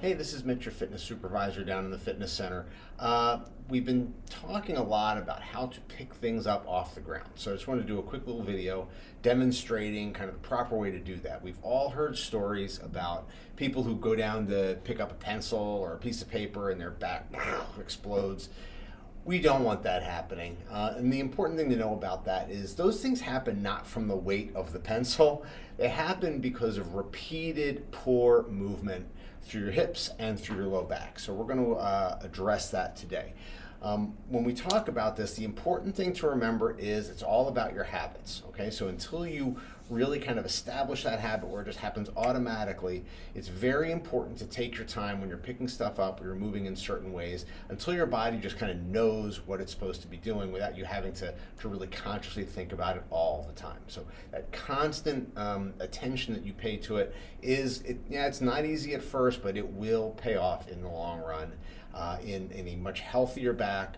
Hey, this is Mitch, your fitness supervisor down in the fitness center. We've been talking a lot about how to pick things up off the ground. So I just want to do a quick little video demonstrating kind of the proper way to do that. We've all heard stories about people who go down to pick up a pencil or a piece of paper and their back explodes. We don't want that happening. And the important thing to know about that is those things happen not from the weight of the pencil. They happen because of repeated poor movement through your hips and through your low back. So we're going to address that today. When we talk about this, the important thing to remember is it's all about your habits. Okay, so until you really kind of establish that habit where it just happens automatically, it's very important to take your time when you're picking stuff up or you're moving in certain ways until your body just kind of knows what it's supposed to be doing without you having to really consciously think about it all the time. So that constant attention that you pay to it it's not easy at first, but it will pay off in the long run. In a much healthier back,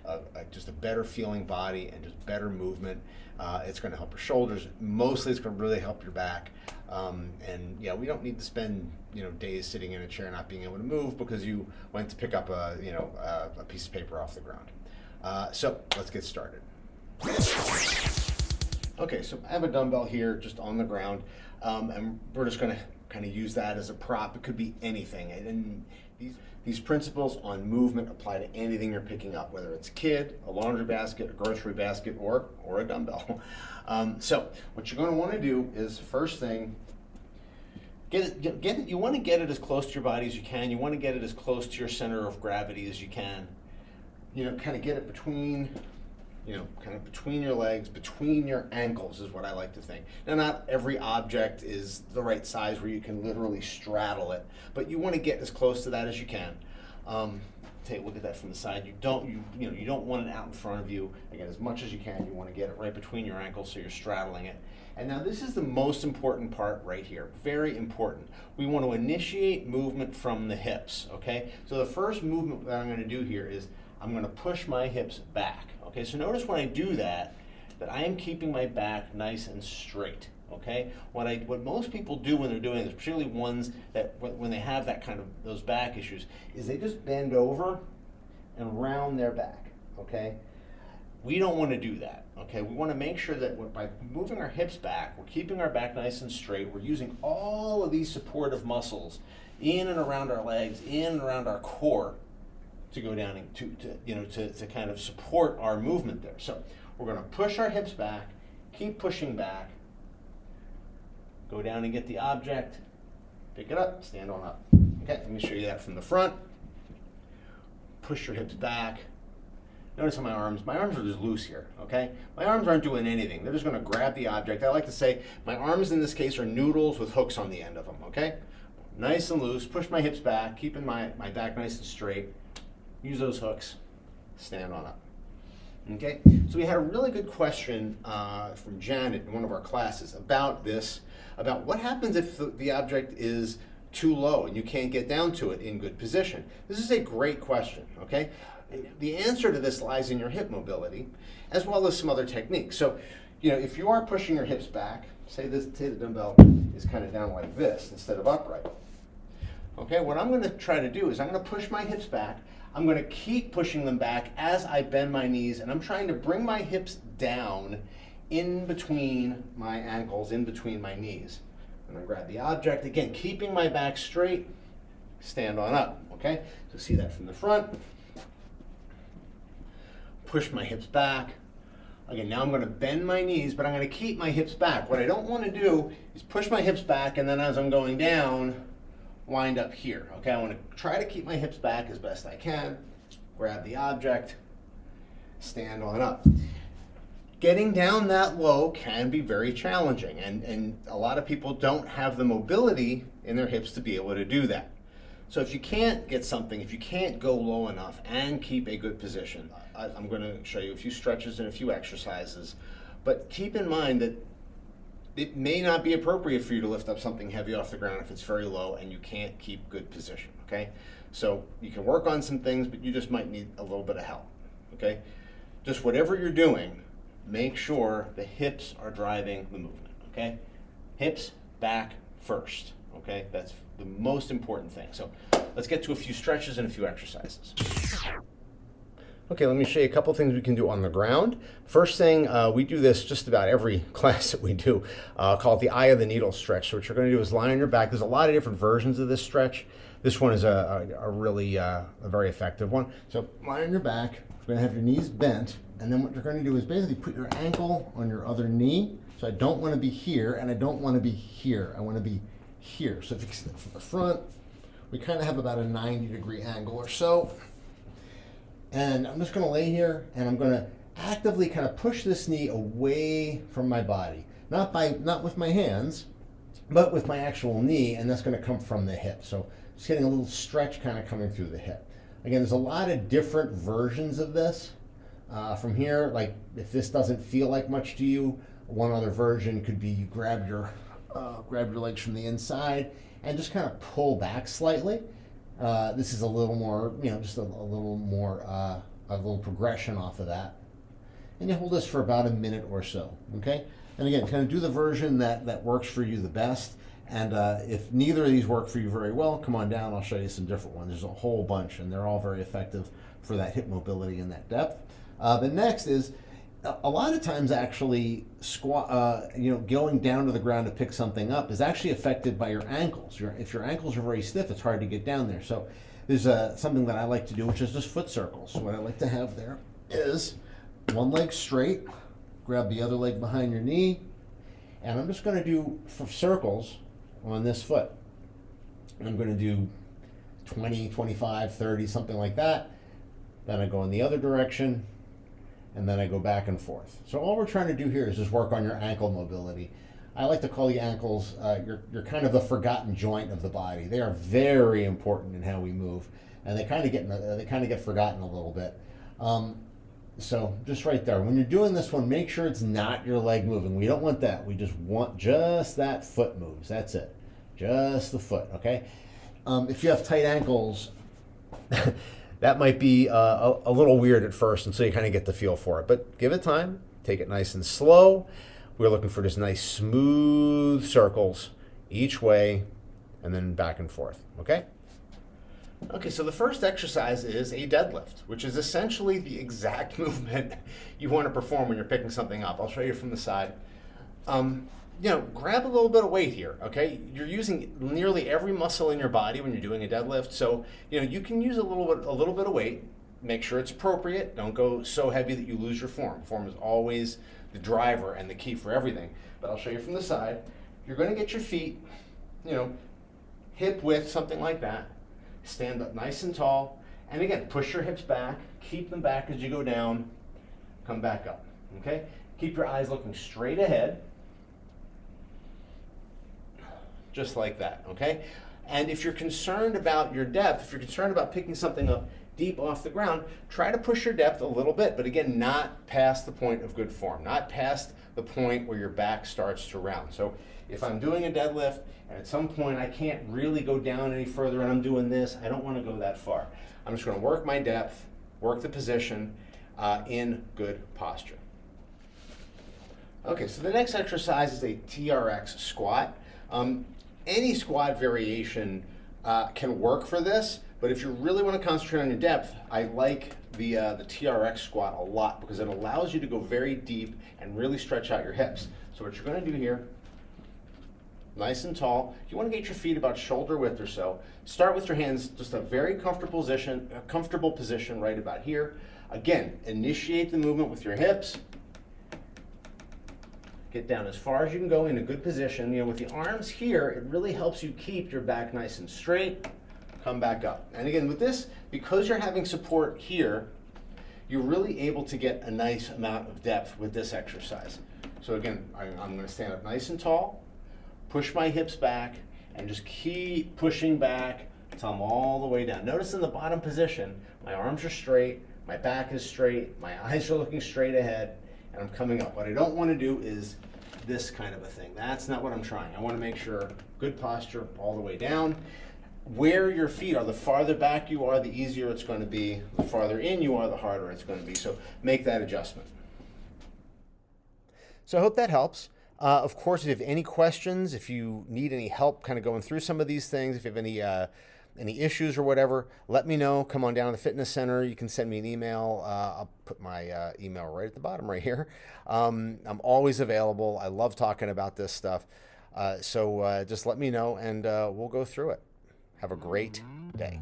just a better feeling body, and just better movement. It's going to help your shoulders. Mostly, it's going to really help your back. And yeah, we don't need to spend days sitting in a chair not being able to move because you went to pick up a piece of paper off the ground. So let's get started. Okay, so I have a dumbbell here just on the ground, and we're just going to kind of use that as a prop. It could be anything, and these principles on movement apply to anything you're picking up, whether it's a kid, a laundry basket, a grocery basket, or a dumbbell. So what you're going to want to do is, first thing, you want to get it as close to your body as you can. You want to get it as close to your center of gravity as you can. Kind of get it between kind of between your legs, between your ankles is what I like to think. Now, not every object is the right size where you can literally straddle it, but you want to get as close to that as you can. Take a look at that from the side. You don't want it out in front of you. Again, as much as you can, you want to get it right between your ankles so you're straddling it. And now this is the most important part right here. Very important. We want to initiate movement from the hips, okay? So the first movement that I'm going to do here is I'm going to push my hips back. Okay, so notice when I do that I am keeping my back nice and straight. Okay, what most people do when they're doing this, particularly ones that when they have that kind of those back issues, is they just bend over and round their back. Okay, we don't want to do that. Okay, we want to make sure that by moving our hips back, we're keeping our back nice and straight. We're using all of these supportive muscles in and around our legs, in and around our core, to go down and to kind of support our movement there. So we're going to push our hips back, keep pushing back, go down and get the object, pick it up, stand on up. Okay, let me show you that from the front. Push your hips back. Notice how my arms are just loose here, okay? My arms aren't doing anything. They're just going to grab the object. I like to say my arms in this case are noodles with hooks on the end of them, okay? Nice and loose, push my hips back, keeping my back nice and straight. Use those hooks, stand on up. Okay, so we had a really good question from Janet in one of our classes about this, about what happens if the object is too low and you can't get down to it in good position. This is a great question, okay? The answer to this lies in your hip mobility, as well as some other techniques. So, if you are pushing your hips back, say the dumbbell is kind of down like this instead of upright. Okay, what I'm going to try to do is I'm going to push my hips back. I'm going to keep pushing them back as I bend my knees, and I'm trying to bring my hips down in between my ankles, in between my knees. I'm going to grab the object, again, keeping my back straight, stand on up, okay? So see that from the front. Push my hips back. Again, now I'm going to bend my knees, but I'm going to keep my hips back. What I don't want to do is push my hips back, and then as I'm going down, wind up here. Okay, I want to try to keep my hips back as best I can, grab the object, stand on up. Getting down that low can be very challenging, and a lot of people don't have the mobility in their hips to be able to do that. So if you can't get something, if you can't go low enough and keep a good position, I'm going to show you a few stretches and a few exercises, but keep in mind that it may not be appropriate for you to lift up something heavy off the ground if it's very low and you can't keep good position, okay? So you can work on some things, but you just might need a little bit of help, okay? Just whatever you're doing, make sure the hips are driving the movement, okay? Hips back first, okay? That's the most important thing. So let's get to a few stretches and a few exercises. Okay, let me show you a couple things we can do on the ground. First thing, we do this just about every class that we do, called the eye of the needle stretch. So what you're going to do is lie on your back. There's a lot of different versions of this stretch. This one is a really a very effective one. So lie on your back. You're going to have your knees bent, and then what you're going to do is basically put your ankle on your other knee. So I don't want to be here, and I don't want to be here. I want to be here. So if you see from the front, we kind of have about a 90-degree angle or so. And I'm just going to lay here, and I'm going to actively kind of push this knee away from my body. Not with my hands, but with my actual knee, and that's going to come from the hip. So just getting a little stretch kind of coming through the hip. Again, there's a lot of different versions of this. From here, like if this doesn't feel like much to you, one other version could be you grab your legs from the inside and just kind of pull back slightly. This is a little more, just a little more, a little progression off of that. And you hold this for about a minute or so, okay? And again, kind of do the version that works for you the best. And if neither of these work for you very well, come on down, I'll show you some different ones. There's a whole bunch, and they're all very effective for that hip mobility and that depth. The next is, a lot of times actually going down to the ground to pick something up is actually affected by your ankles. If your ankles are very stiff, it's hard to get down there. So there's something that I like to do, which is just foot circles. So what I like to have there is one leg straight, grab the other leg behind your knee, and I'm just going to do circles on this foot. I'm going to do 20, 25, 30, something like that. Then I go in the other direction, and then I go back and forth. So all we're trying to do here is just work on your ankle mobility. I like to call the ankles, you're kind of the forgotten joint of the body. They are very important in how we move, and they kind of get forgotten a little bit. So just right there, when you're doing this one, make sure it's not your leg moving. We don't want that. We just want just that foot moves. That's it, just the foot. Okay. If you have tight ankles, that might be a little weird at first until you kind of get the feel for it. But give it time. Take it nice and slow. We're looking for just nice smooth circles each way and then back and forth. Okay? Okay, so the first exercise is a deadlift, which is essentially the exact movement you want to perform when you're picking something up. I'll show you from the side. Grab a little bit of weight here, okay? You're using nearly every muscle in your body when you're doing a deadlift, so you can use a little bit of weight. Make sure it's appropriate. Don't go so heavy that you lose your form. Form is always the driver and the key for everything. But I'll show you from the side. You're going to get your feet, hip width, something like that. Stand up nice and tall, and again, push your hips back. Keep them back as you go down. Come back up, okay? Keep your eyes looking straight ahead. Just like that, okay? And if you're concerned about your depth, if you're concerned about picking something up deep off the ground, try to push your depth a little bit, but again, not past the point of good form, not past the point where your back starts to round. So if I'm doing a deadlift and at some point I can't really go down any further and I'm doing this, I don't want to go that far. I'm just going to work my depth, work the position in good posture. Okay, so the next exercise is a TRX squat. Any squat variation can work for this, but if you really want to concentrate on your depth, I like the TRX squat a lot because it allows you to go very deep and really stretch out your hips. So what you're going to do here, nice and tall, you want to get your feet about shoulder width or so. Start with your hands, just a very comfortable position right about here. Again, initiate the movement with your hips. Get down as far as you can go in a good position. With the arms here, it really helps you keep your back nice and straight. Come back up. And again, with this, because you're having support here, you're really able to get a nice amount of depth with this exercise. So again, I'm going to stand up nice and tall, push my hips back, and just keep pushing back until I'm all the way down. Notice in the bottom position, my arms are straight, my back is straight, my eyes are looking straight ahead, and I'm coming up. What I don't want to do is this kind of a thing. That's not what I'm trying. I want to make sure good posture all the way down. Where your feet are, the farther back you are, the easier it's going to be. The farther in you are, the harder it's going to be. So make that adjustment. So I hope that helps. Of course, if you have any questions, if you need any help kind of going through some of these things, if you have any issues or whatever, let me know. Come on down to the fitness center. You can send me an email. I'll put my email right at the bottom right here. I'm always available. I love talking about this stuff. So just let me know and we'll go through it. Have a great day.